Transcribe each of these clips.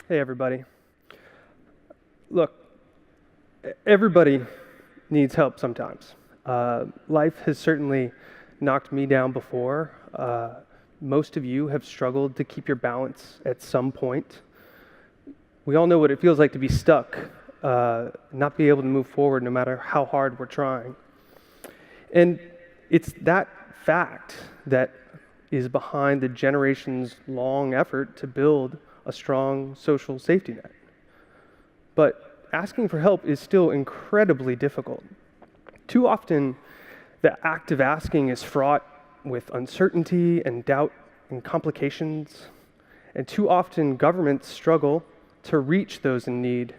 Hey, everybody. Look, everybody needs help sometimes. Life has certainly knocked me down before. Most of you have struggled to keep your balance at some point. We all know what it feels like to be stuck, not be able to move forward no matter how hard we're trying. And it's that fact that is behind the generations long effort to build a strong social safety net. But asking for help is still incredibly difficult. Too often, the act of asking is fraught with uncertainty and doubt and complications. And too often, governments struggle to reach those in need.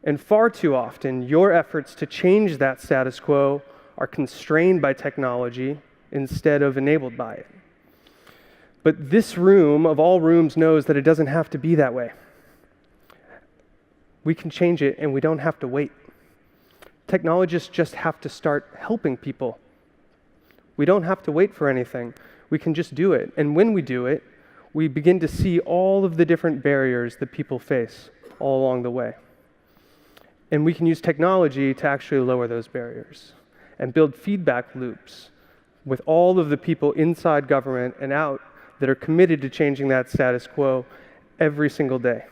And far too often, your efforts to change that status quo are constrained by technology instead of enabled by it. But this room, of all rooms, knows that it doesn't have to be that way. We can change it, and we don't have to wait. Technologists just have to start helping people. We don't have to wait for anything. We can just do it. And when we do it, we begin to see all of the different barriers that people face all along the way. And we can use technology to actually lower those barriers and build feedback loops with all of the people inside government and out that are committed to changing that status quo every single day.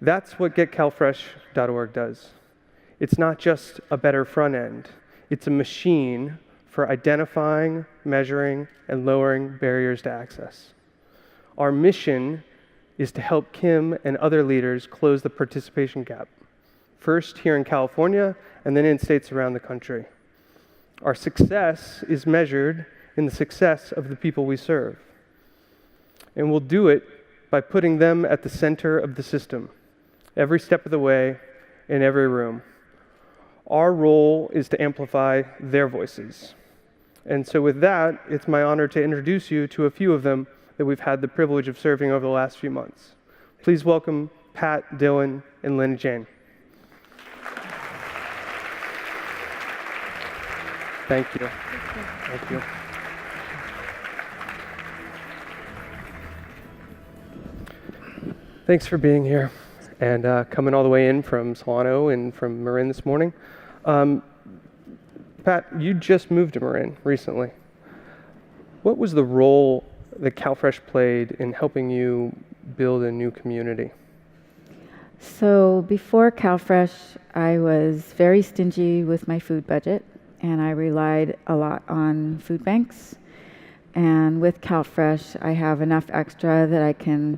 That's what GetCalFresh.org does. It's not just a better front end. It's a machine for identifying, measuring, and lowering barriers to access. Our mission is to help Kim and other leaders close the participation gap, first here in California and then in states around the country. Our success is measured in the success of the people we serve. And we'll do it by putting them at the center of the system, every step of the way, in every room. Our role is to amplify their voices. And so with that, it's my honor to introduce you to a few of them that we've had the privilege of serving over the last few months. Please welcome Pat, Dylan, and Lynn Jane. Thank you. Thank you. Thanks for being here and coming all the way in from Solano and from Marin this morning. Pat, you just moved to Marin recently. What was the role that CalFresh played in helping you build a new community? So before CalFresh, I was very stingy with my food budget, and I relied a lot on food banks. And with CalFresh, I have enough extra that I can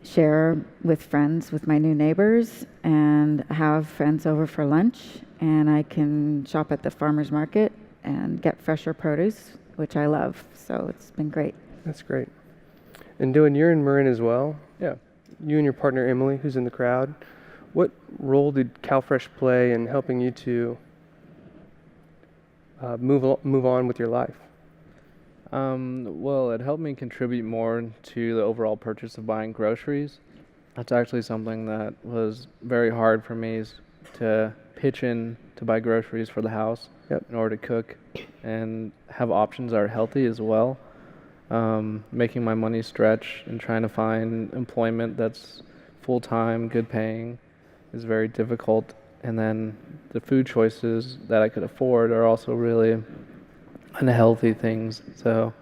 share with friends, with my new neighbors, and have friends over for lunch. And I can shop at the farmer's market and get fresher produce, which I love. So it's been great. That's great. And Dylan, you're in Marin as well? Yeah. You and your partner Emily, who's in the crowd. What role did CalFresh play in helping you to move on with your life? Well, it helped me contribute more to the overall purchase of buying groceries. That's actually something that was very hard for me, is to pitch in to buy groceries for the house in order to cook and have options that are healthy as well. Making my money stretch and trying to find employment that's full-time, good paying is very difficult. And then the food choices that I could afford are also really unhealthy things. So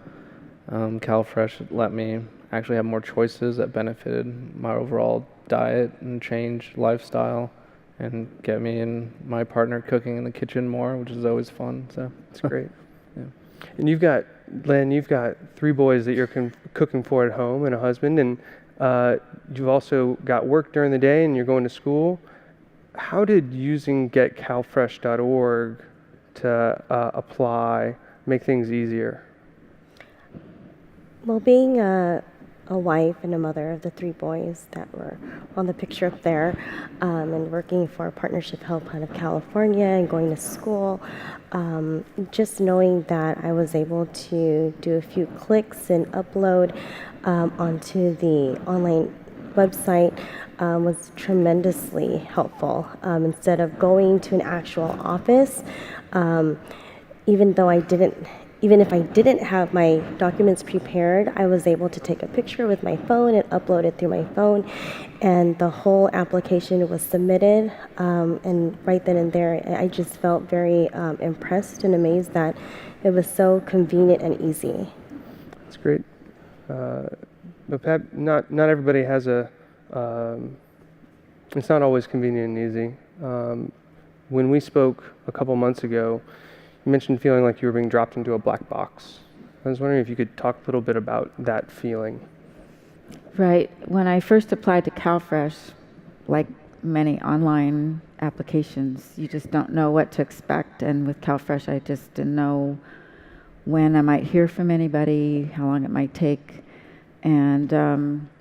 CalFresh let me actually have more choices that benefited my overall diet and change lifestyle and get me and my partner cooking in the kitchen more, which is always fun. So it's great. Yeah. And you've got, Len, you've got 3 boys that you're cooking for at home and a husband, and you've also got work during the day and you're going to school. How did using GetCalFresh.org to apply make things easier? Well, being a wife and a mother of the 3 boys that were on the picture up there, and working for Partnership Help out of California and going to school, just knowing that I was able to do a few clicks and upload onto the online website was tremendously helpful. Instead of going to an actual office, even though I didn't even if I didn't have my documents prepared, I was able to take a picture with my phone and upload it through my phone. And the whole application was submitted. And right then and there, I just felt very impressed and amazed that it was so convenient and easy. That's great. But Pat, not everybody has it's not always convenient and easy. When we spoke a couple months ago, you mentioned feeling like you were being dropped into a black box. I was wondering if you could talk a little bit about that feeling. Right. When I first applied to CalFresh, like many online applications, you just don't know what to expect. And with CalFresh, I just didn't know when I might hear from anybody, how long it might take. And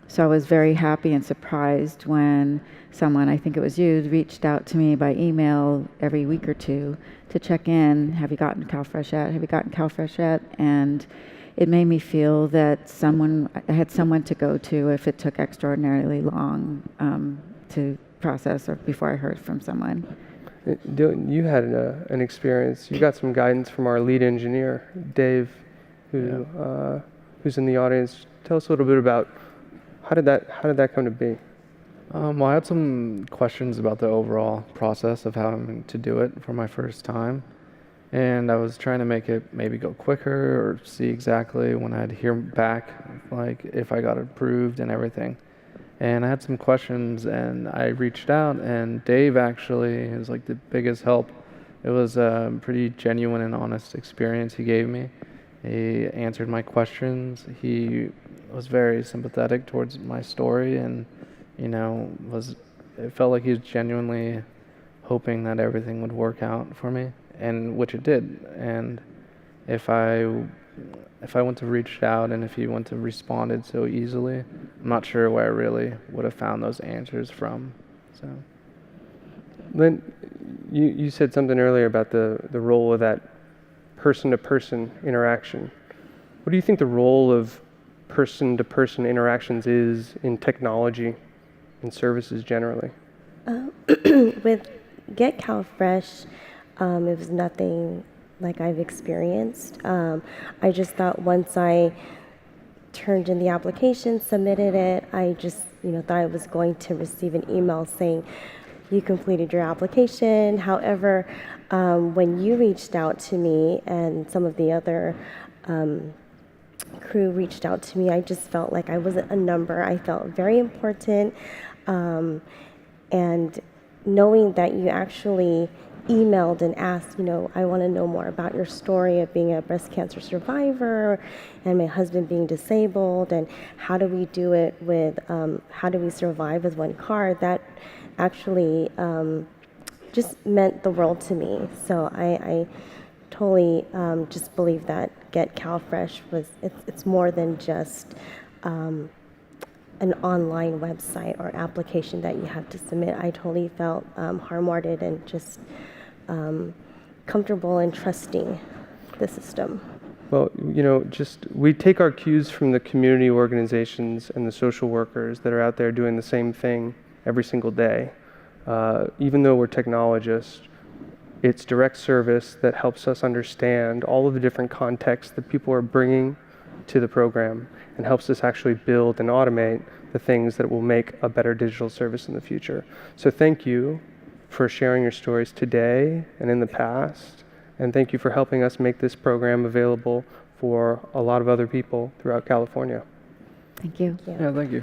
so I was very happy and surprised when someone, I think it was you, reached out to me by email every week or two to check in. Have you gotten CalFresh yet? Have you gotten CalFresh yet? And it made me feel that I had someone to go to if it took extraordinarily long to process or before I heard from someone. You had an experience. You got some guidance from our lead engineer, Dave, who's in the audience. Tell us a little bit about how did that come to be? Well, I had some questions about the overall process of having to do it for my first time. And I was trying to make it maybe go quicker or see exactly when I'd hear back, like if I got approved and everything. And I had some questions and I reached out, and Dave actually is like the biggest help. It was a pretty genuine and honest experience he gave me. He answered my questions. He was very sympathetic towards my story, and it felt like he was genuinely hoping that everything would work out for me, and which it did. And if I wouldn't have reached out and if he wouldn't have responded so easily, I'm not sure where I really would have found those answers from. So, Lynn, you said something earlier about the role of that person-to-person interaction. What do you think the role of person-to-person interactions is in technology and services generally? With Get CalFresh, it was nothing like I've experienced. I just thought once I turned in the application, submitted it, I just thought I was going to receive an email saying you completed your application. However, when you reached out to me and some of the other crew reached out to me, I just felt like I wasn't a number. I felt very important. And knowing that you actually emailed and asked, I want to know more about your story of being a breast cancer survivor and my husband being disabled, and how do we do it with, how do we survive with one car, that actually just meant the world to me. So I totally just believe that Get CalFresh it's more than just an online website or application that you have to submit. I totally felt heartwarmed and just comfortable and trusting the system. Well, we take our cues from the community organizations and the social workers that are out there doing the same thing every single day. Even though we're technologists, it's direct service that helps us understand all of the different contexts that people are bringing to the program and helps us actually build and automate the things that will make a better digital service in the future. So thank you for sharing your stories today and in the past, and thank you for helping us make this program available for a lot of other people throughout California. Thank you. yeah, thank you.